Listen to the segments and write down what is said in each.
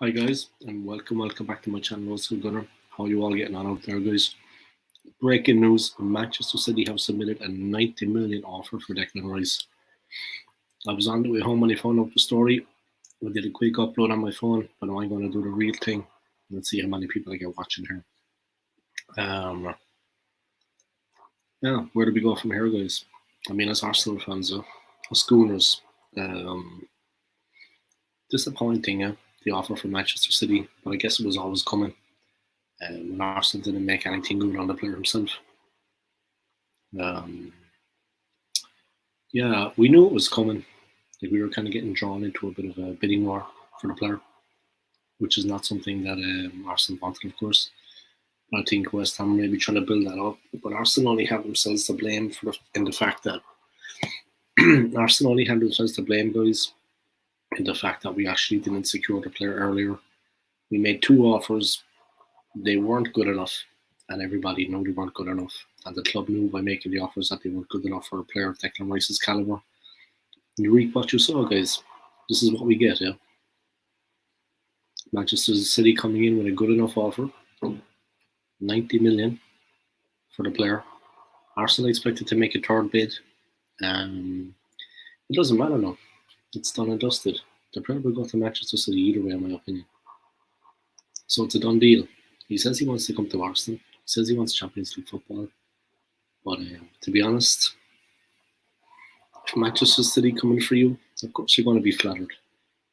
Hi guys, and welcome back to my channel, Skool Gunner. How are you all getting on out there, guys? Breaking news: Manchester City have submitted a 90 million offer for Declan Rice. I was on the way home when I found out the story. I did a quick upload on my phone, but now I'm going to do the real thing. Let's see how many people I get watching here. Yeah, where do we go from here, guys? I mean, as Arsenal fans, as Schooners, disappointing, the offer from Manchester City, but I guess it was always coming. When Arsenal didn't make anything good on the player himself. Yeah, we knew it was coming. Like, we were kind of getting drawn into a bit of a bidding war for the player, which is not something that Arsenal wanted, of course. I think West Ham may be trying to build that up, but Arsenal only have themselves to blame in the fact that Arsenal only have themselves to blame, guys, in the fact that we actually didn't secure the player earlier. We made two offers. They weren't good enough, and everybody knew they weren't good enough. And the club knew by making the offers that they weren't good enough for a player of Declan Rice's calibre. You reap what you sow, guys. This is what we get, yeah. Manchester City coming in with a good enough offer, 90 million for the player. Arsenal expected to make a third bid. It doesn't matter now. It's done and dusted. The player will go to Manchester City either way, in my opinion. So it's a done deal. He says he wants to come to Arsenal. He says he wants Champions League football. But to be honest, if Manchester City coming for you, of course you're going to be flattered.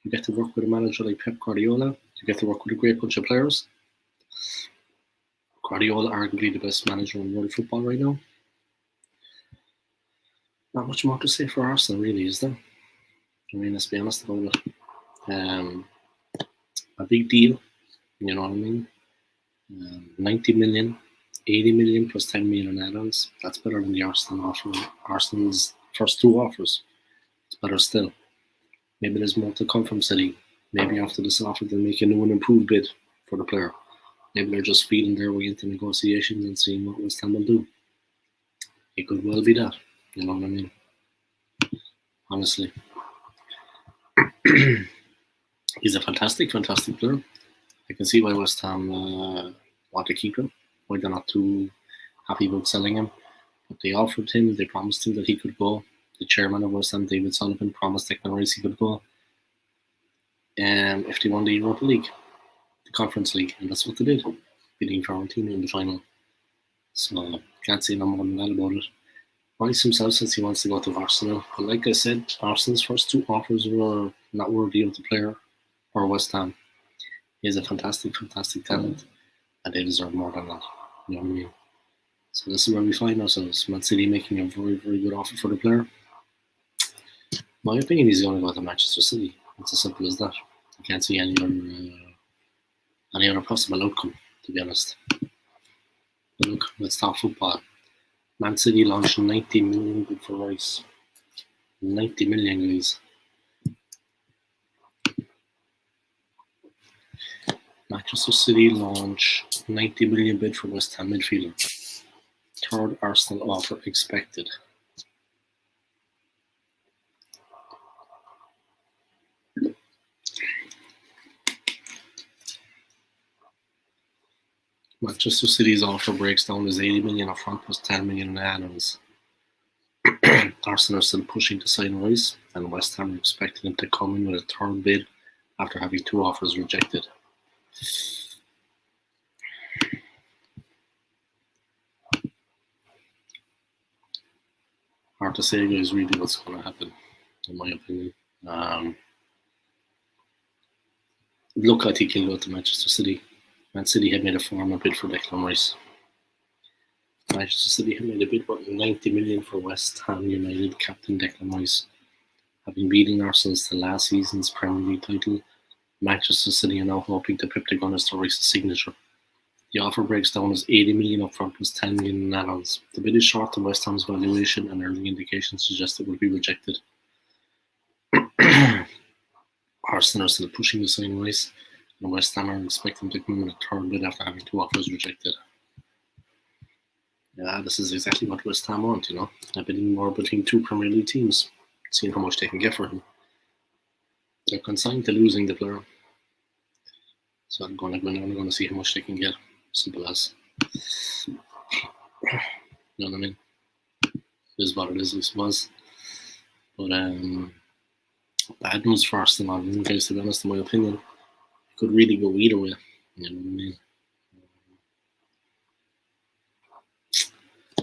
You get to work with a manager like Pep Guardiola. You get to work with a great bunch of players. Guardiola, arguably the best manager in world football right now. Not much more to say for Arsenal, really, is there? I mean, let's be honest about it. A big deal, you know what I mean? 90 million, 80 million plus 10 million in add-ons. That's better than the Arsenal offer. Arsenal's first two offers. It's better still. Maybe there's more to come from City. Maybe after this offer they'll make a new and improved bid for the player. Maybe they're just feeling their way into negotiations and seeing what West Ham will do. It could well be that. You know what I mean? Honestly. He's a fantastic player. I can see why West Ham want to keep him, why they're not too happy about selling him. But they offered him, they promised him that he could go. The chairman of West Ham, David Sullivan, promised Declan Rice he could go. If they won the Europa League, the Conference League, and that's what they did, beating Fiorentina in the final. So can't say no more than that about it. Rice himself says he wants to go to Arsenal, but like I said, Arsenal's first two offers were not worthy of the player or West Ham. He is a fantastic talent, and they deserve more than that. You know what I mean? So this is where we find ourselves. Man City making a very good offer for the player. My opinion, he's going to go to Manchester City. It's as simple as that. I can't see any other possible outcome, to be honest. But look, let's talk football. Man City launched 90 million bid for Rice. 90 million, guys. Manchester City launch 90 million bid for West Ham midfielder. Third Arsenal offer expected. Manchester City's offer breaks down as 80 million upfront plus 10 million in add-ons. Arsenal are still pushing to sign Rice, and West Ham are expecting him to come in with a third bid after having two offers rejected. Hard to say, guys, really what's going to happen, in my opinion. Look, I think he'll go to Manchester City. Man City had made a formal bid for Declan Rice. Manchester City had made a bid worth 90 million for West Ham United captain Declan Rice. Having beaten Arsenal to last season's Premier League title, Manchester City are now hoping to pip the Gunners to Rice's signature. The offer breaks down as 80 million upfront plus 10 million in add-ons. The bid is short to West Ham's valuation, and early indications suggest it will be rejected. Arsenal are still pushing to sign Rice, and West Ham are expecting to come in with a third bid after having two offers rejected. Yeah, this is exactly what West Ham want, you know. A bidding war between two Premier League teams, seeing how much they can get for him. They're consigned to losing the player. So I'm going to see how much they can get. Simple as. You know what I mean? It is what it is, I suppose. But bad news for Arsenal, guys, to be honest, in my opinion. It could really go either way. You know what I mean?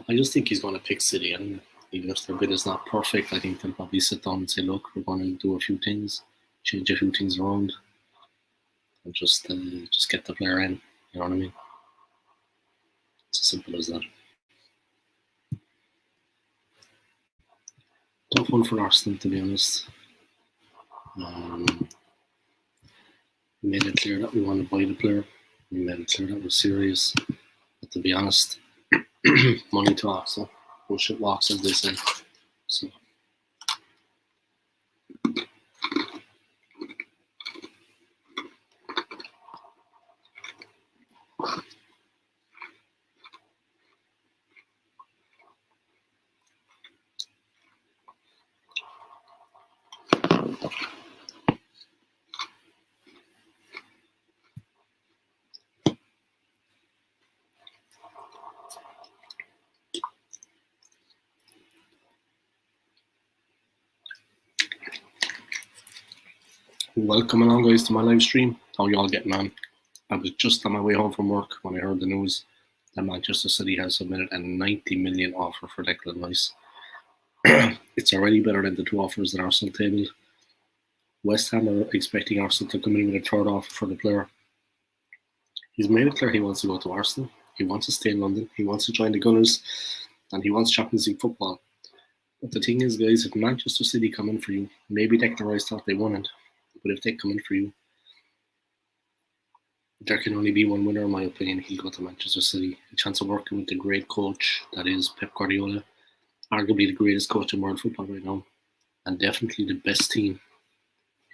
I just think he's going to pick City, and even if their bid is not perfect, I think they'll probably sit down and say, "Look, we're going to do a few things, change a few things around, and just get the player in." You know what I mean? It's as simple as that. Tough one for Arsenal, to be honest. We made it clear that we want to buy the player. We made it clear that we're serious. But to be honest, money talks, so bullshit walks, as they say. So. Welcome along, guys, to my live stream. How y'all getting on? I was just on my way home from work when I heard the news that Manchester City has submitted a 90 million offer for Declan Rice. It's already better than the 2 offers that Arsenal tabled. West Ham are expecting Arsenal to come in with a 3rd offer for the player. He's made it clear he wants to go to Arsenal. He wants to stay in London. He wants to join the Gunners, and he wants Champions League football. But the thing is, guys, if Manchester City come in for you, maybe Declan Rice thought they won it, but if they come in for you, there can only be one winner, in my opinion. He'll go to Manchester City. A chance of working with the great coach that is Pep Guardiola, arguably the greatest coach in world football right now, and definitely the best team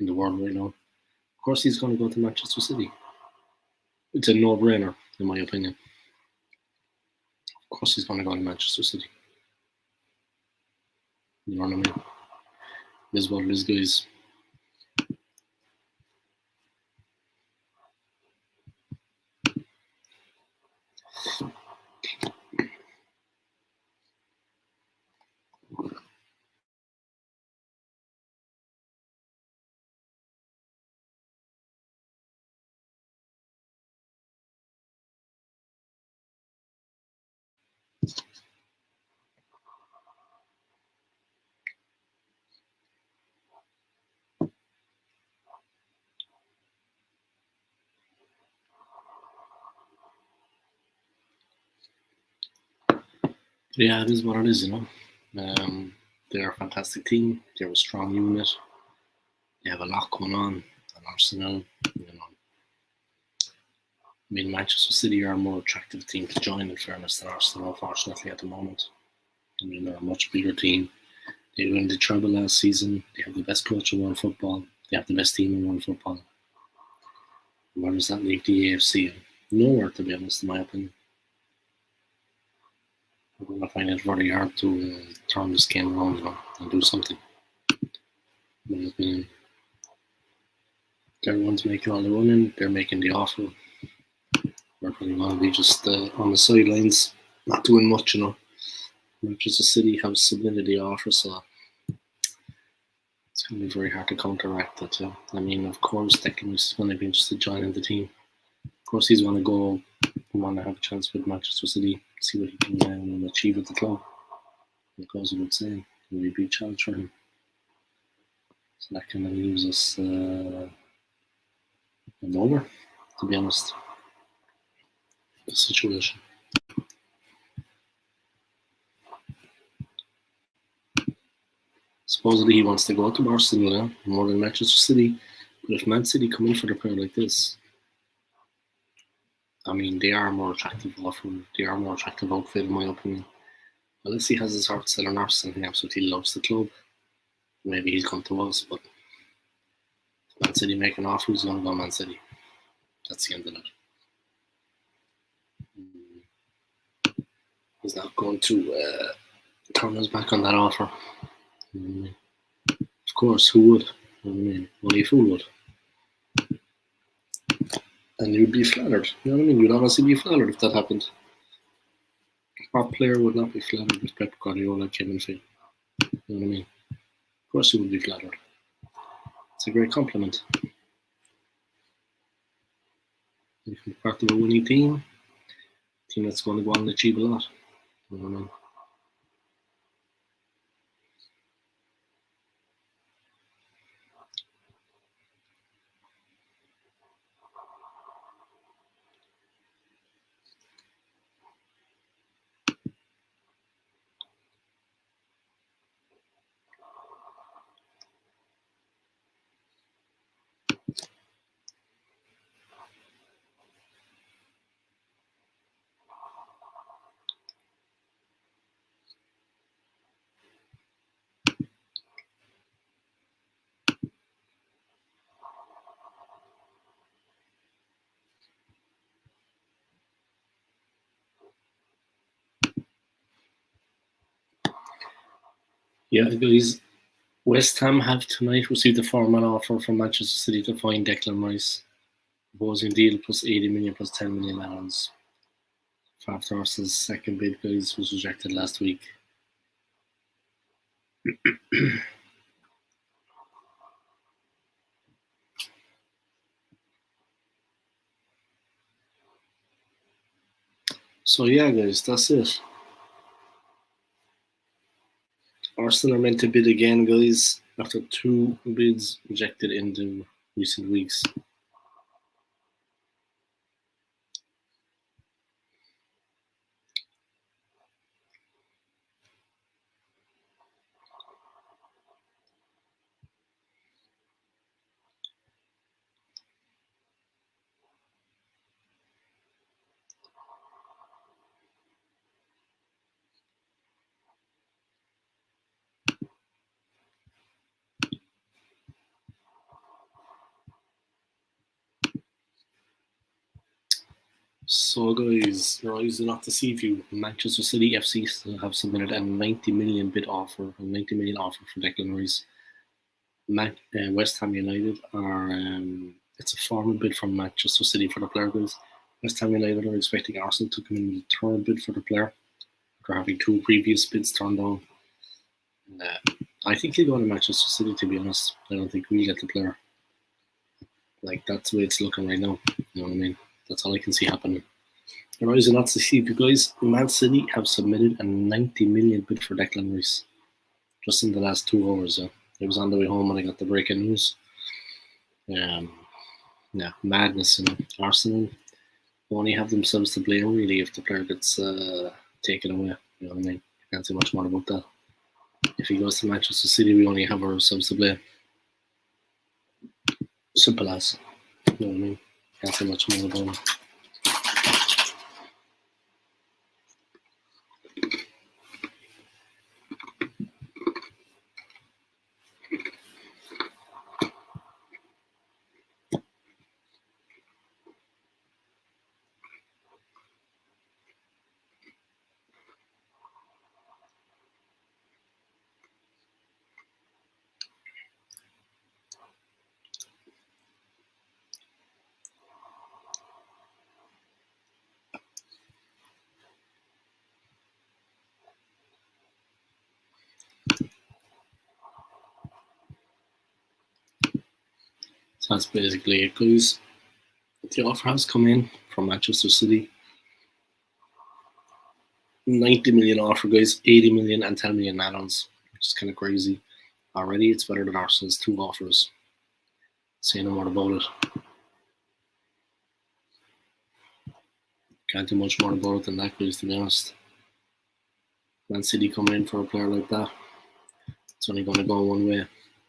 in the world right now. Of course, he's going to go to Manchester City. It's a no-brainer, in my opinion. Of course, he's going to go to Manchester City. You know what I mean? It is what it is, guys. Yeah, it is what it is, you know. They're a fantastic team. They're a strong unit. They have a lot going on at Arsenal. You know, I mean, Manchester City are a more attractive team to join, in fairness, than Arsenal, unfortunately, at the moment. I mean, they're a much bigger team. They won the treble last season. They have the best coach in world football. They have the best team in world football. Where does that leave the AFC? Nowhere, to be honest, in my opinion. We're going to find it very hard to turn this game around, you know, and do something. In my opinion, everyone's making all the running. They're making the offer. We're probably going to be just on the sidelines, not doing much, you know. Manchester City have submitted the offer, so it's going to be very hard to counteract that. Yeah. I mean, of course, Declan is going to be interested in joining the team. Of course, he's going to go and want to have a chance with Manchester City, see what he can achieve with the club. It goes without saying, it will be a big challenge for him. So that kind of leaves us over, to be honest, the situation. Supposedly he wants to go to Barcelona more than Manchester City, but if Man City come in for a player like this, I mean, they are a more attractive offer. They are a more attractive outfit, in my opinion. Unless he has his heart set on Arsenal, he absolutely loves the club. Maybe he'll come to us, but if Man City make an offer, he's going to go Man City. That's the end of that. He's not going to turn his back on that offer. Of course, who would? I mean, only a fool would. and you'd be flattered. You know what I mean? You'd honestly be flattered if that happened. What player would not be flattered if Pep Guardiola came in field? You know what I mean? Of course you would be flattered. It's a great compliment. If you're part of a winning team that's going to go on and achieve a lot. You know what I mean? Yeah, guys. West Ham have tonight received a 4-man offer from Manchester City to find Declan Rice. Proposing deal plus 80 million plus 10 million add-ons. Faf Horse's second bid, guys, was rejected last week. So yeah, guys, that's it. Arsenal are meant to bid again, guys, after 2 bids rejected in the recent weeks. So, guys, rise not to see you. Manchester City FC still have submitted a 90 million bid offer, a 90 million offer for Declan Rice. West Ham United are it's a formal bid from Manchester City for the player, guys. West Ham United are expecting Arsenal to come in with a third bid for the player after having 2 previous bids turned down. And, I think he'll go to Manchester City, to be honest. I don't think we'll get the player. Like, that's the way it's looking right now. You know what I mean? That's all I can see happening. And Rise not to see you guys. Man City have submitted a 90 million bid for Declan Rice just in the last 2 hours. It was on the way home when I got the breaking news. Yeah, madness. Arsenal only have themselves to blame really if the player gets taken away. You know what I mean? Can't say much more about that. If he goes to Manchester City, we only have ourselves to blame. Simple as. You know what I mean? Can't say much more about it. So that's basically it, guys. The offer has come in from Manchester City. 90 million offer, guys. 80 million and 10 million add-ons, which is kind of crazy. Already, it's better than Arsenal's 2 offers. Say no more about it. Can't do much more about it than that, guys, to be honest. Man City coming in for a player like that, it's only going to go one way. You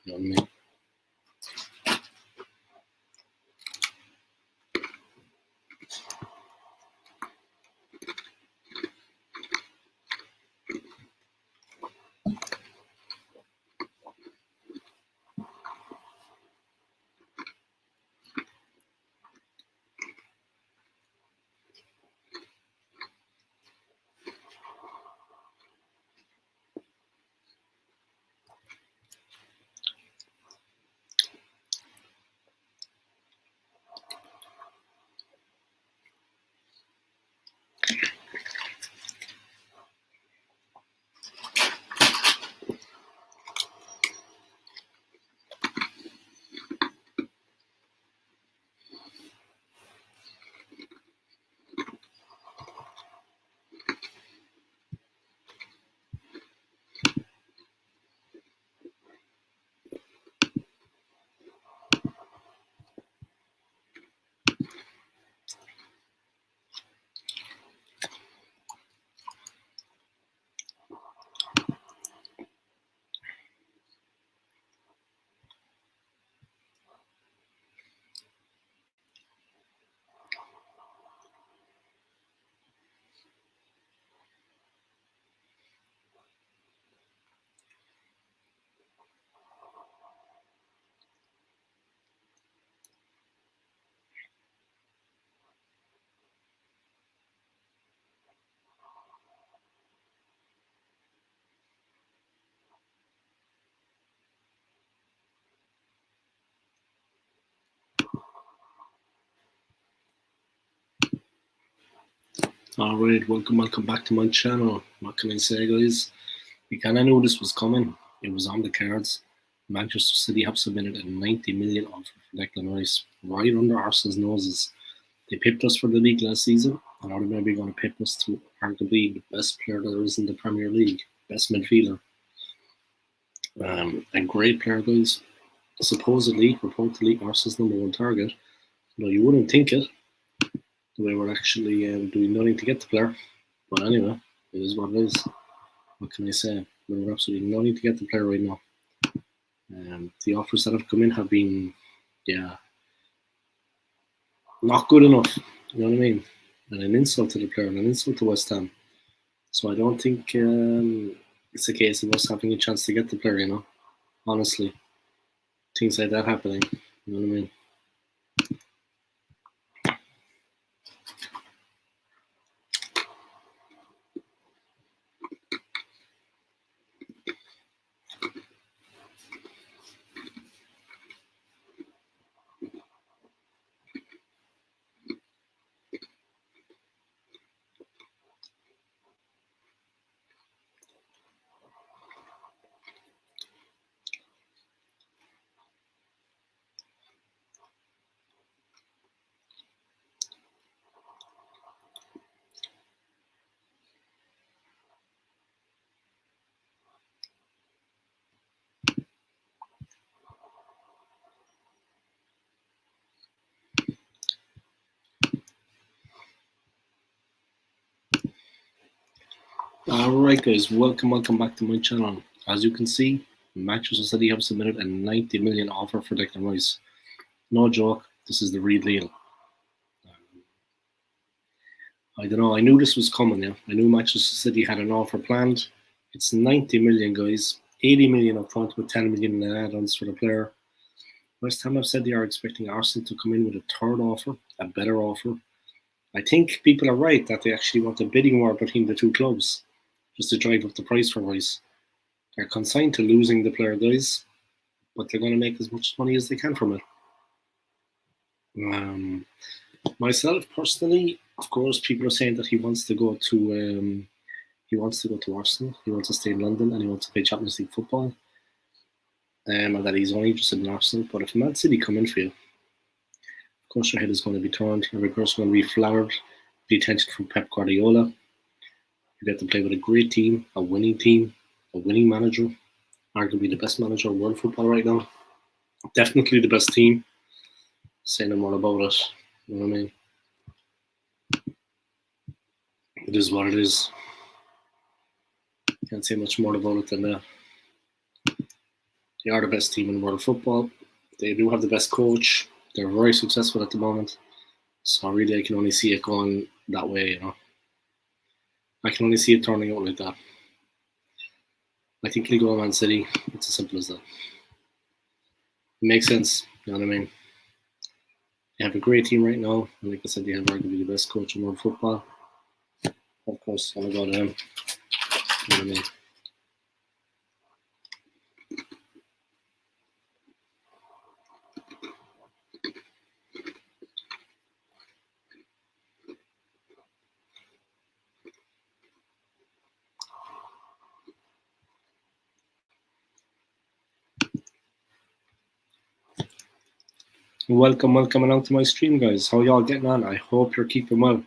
know what I mean? Alright, welcome back to my channel. What can I say, guys? We kinda knew this was coming. It was on the cards. Manchester City have submitted a 90 million offer for Declan Rice, right under Arsenal's noses. They pipped us for the league last season, and now they're maybe going to pip us to arguably the best player there is in the Premier League, best midfielder. A great player, guys. Supposedly, reportedly, Arsenal's number one target. Though you wouldn't think it, the way we're actually doing nothing to get the player. But anyway, it is what it is. What can I say? We're absolutely nothing to get the player right now. The offers that have come in have been, yeah, not good enough. You know what I mean? And an insult to the player and an insult to West Ham. So I don't think it's a case of us having a chance to get the player, you know. Honestly. Things like that happening. You know what I mean? Alright guys, welcome back to my channel. As you can see, Manchester City have submitted a 90 million offer for Declan Rice. No joke, this is the real deal. I don't know, I knew this was coming, yeah. I knew Manchester City had an offer planned. It's 90 million, guys. 80 million up front with 10 million in add-ons for the player. West Ham have said they are expecting Arsenal to come in with a third offer, a better offer. I think people are right that they actually want a bidding war between the two clubs, just to drive up the price for Rice. They're consigned to losing the player, guys, but they're going to make as much money as they can from it. Myself personally, of course, people are saying that he wants to go to Arsenal. He wants to stay in London and he wants to play Champions League football. And that he's only interested in Arsenal. But if Man City come in for you, of course your head is going to be turned. Every person will be flattered. The attention from Pep Guardiola. You get to play with a great team, a winning manager, arguably the best manager in world football right now. Definitely the best team. Say no more about it. You know what I mean? It is what it is. Can't say much more about it than that. They are the best team in world football. They do have the best coach. They're very successful at the moment. So really, I can only see it going that way, you know. I can only see it turning out like that. I think he'll go Man City. It's as simple as that. It makes sense. You know what I mean? They have a great team right now. And like I said, they have arguably the best coach in world football. Of course, I'm going to go to him. You know what I mean? Welcome along to my stream, guys. How y'all getting on? I hope you're keeping well.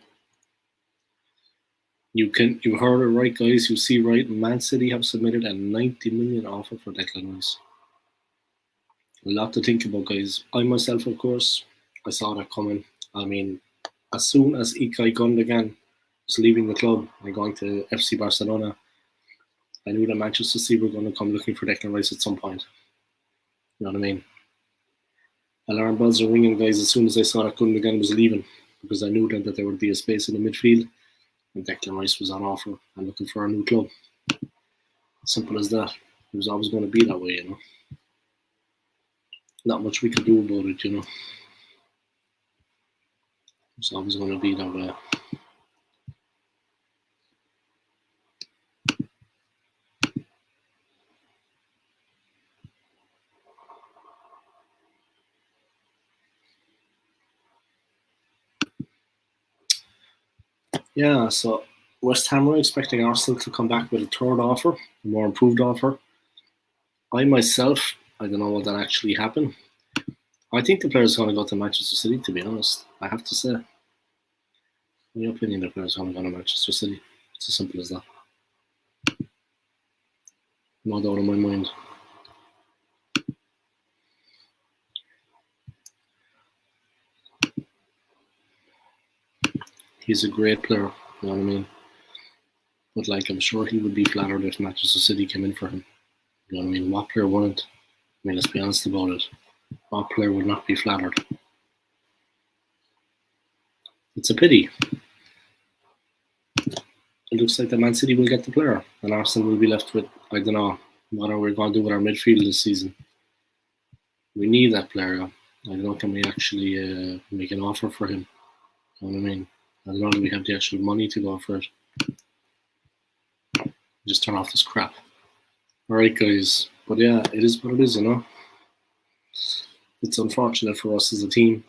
You heard it right, guys. You see right. Man City have submitted a 90 million offer for Declan Rice. A lot to think about, guys. I myself, of course, I saw that coming. I mean, as soon as Ilkay Gundogan was leaving the club and going to FC Barcelona, I knew that Manchester City were going to come looking for Declan Rice at some point. You know what I mean? Alarm bells are ringing, guys, as soon as I saw that Gundogan was leaving, because I knew then that there would be a space in the midfield, and Declan Rice was on offer and looking for a new club. Simple as that. It was always going to be that way, you know. Not much we could do about it, you know. It's always going to be that way. Yeah, so West Ham are expecting Arsenal to come back with a third offer, a more improved offer. I myself, I don't know what that actually happened. I think the player's going to go to Manchester City, to be honest. I have to say. In my opinion, the player's going to go to Manchester City. It's as simple as that. No doubt in my mind. He's a great player, you know what I mean? But like, I'm sure he would be flattered if Manchester City came in for him. You know what I mean? What player wouldn't? I mean, let's be honest about it. What player would not be flattered? It's a pity. It looks like the Man City will get the player, and Arsenal will be left with, I don't know, what are we going to do with our midfield this season? We need that player. I don't know, can we actually make an offer for him? You know what I mean? I don't know if we have the actual money to go for it. Just turn off this crap. Alright, guys. But yeah, it is what it is, you know? It's unfortunate for us as a team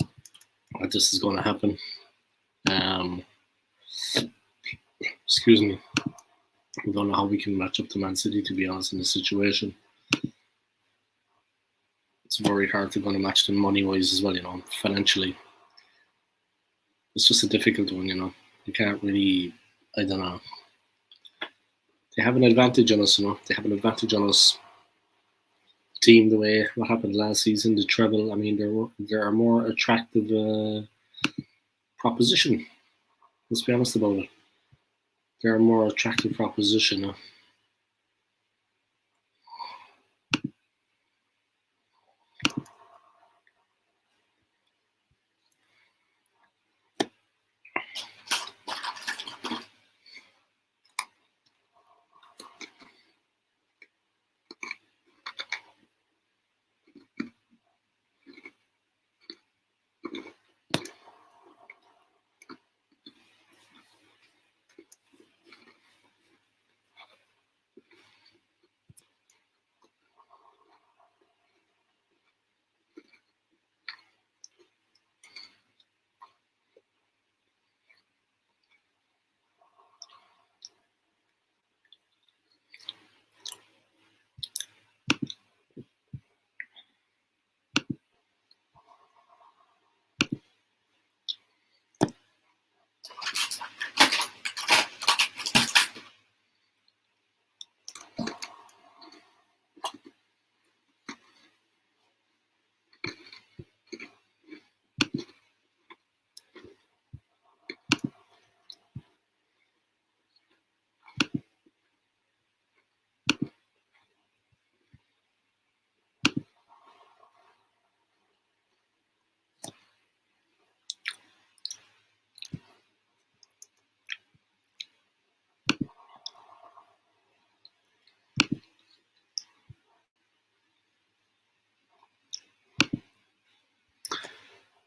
that this is going to happen. Excuse me. I don't know how we can match up to Man City, to be honest, in this situation. It's very hard to go to match them money-wise as well, you know, financially. It's just a difficult one, you know. You can't really, I don't know. They have an advantage on us, you know. They have an advantage on us. Team, the way what happened last season, the treble. I mean, they're a more attractive proposition. Let's be honest about it. They're a more attractive proposition. You know?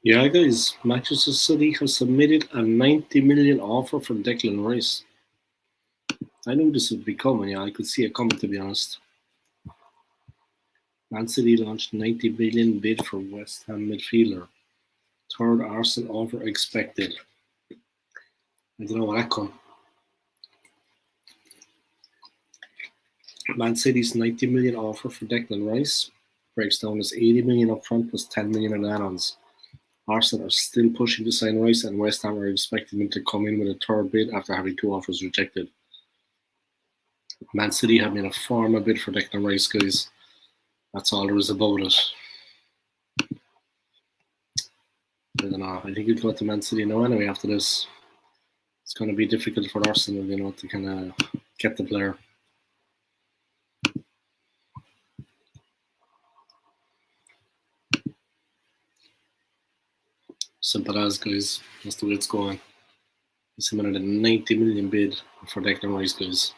Yeah, guys, Manchester City have submitted a 90 million offer for Declan Rice. I knew this would be coming. Yeah, I could see it coming. To be honest, Man City launched 90 million bid for West Ham midfielder. Third Arsenal offer expected. I don't know what that come. Man City's 90 million offer for Declan Rice breaks down as 80 million upfront plus 10 million in add-ons. Arsenal are still pushing to sign Rice, and West Ham are expecting him to come in with a third bid after having two offers rejected. Man City have made a formal bid for Declan Rice, guys. That's all there is about it. I don't know. I think he'll go to Man City now anyway after this. It's going to be difficult for Arsenal, you know, to kind of get the player. Simple as, guys. That's the way it's going. It's a 90 million bid for Declan Rice, guys.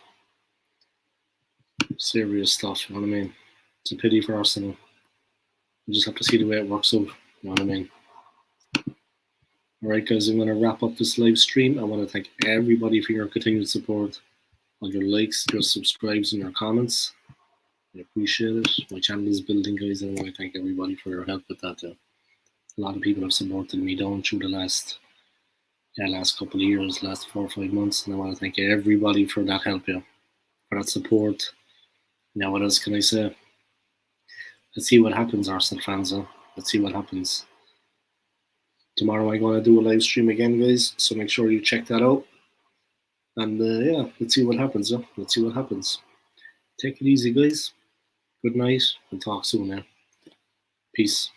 Serious stuff, you know what I mean? It's a pity for Arsenal. We just have to see the way it works out, you know what I mean? Alright, guys, I'm going to wrap up this live stream. I want to thank everybody for your continued support, all your likes, your subscribes, and your comments. I appreciate it. My channel is building, guys, and I want to thank everybody for your help with that. A lot of people have supported me down through the last last couple of years, last 4 or 5 months, and I want to thank everybody for that help, for that support. Now, what else can I say? Let's see what happens, Arsenal fans. Let's see what happens. Tomorrow I'm going to do a live stream again, guys, so make sure you check that out. And let's see what happens. Let's see what happens. Take it easy, guys. Good night. We'll talk soon now. Peace.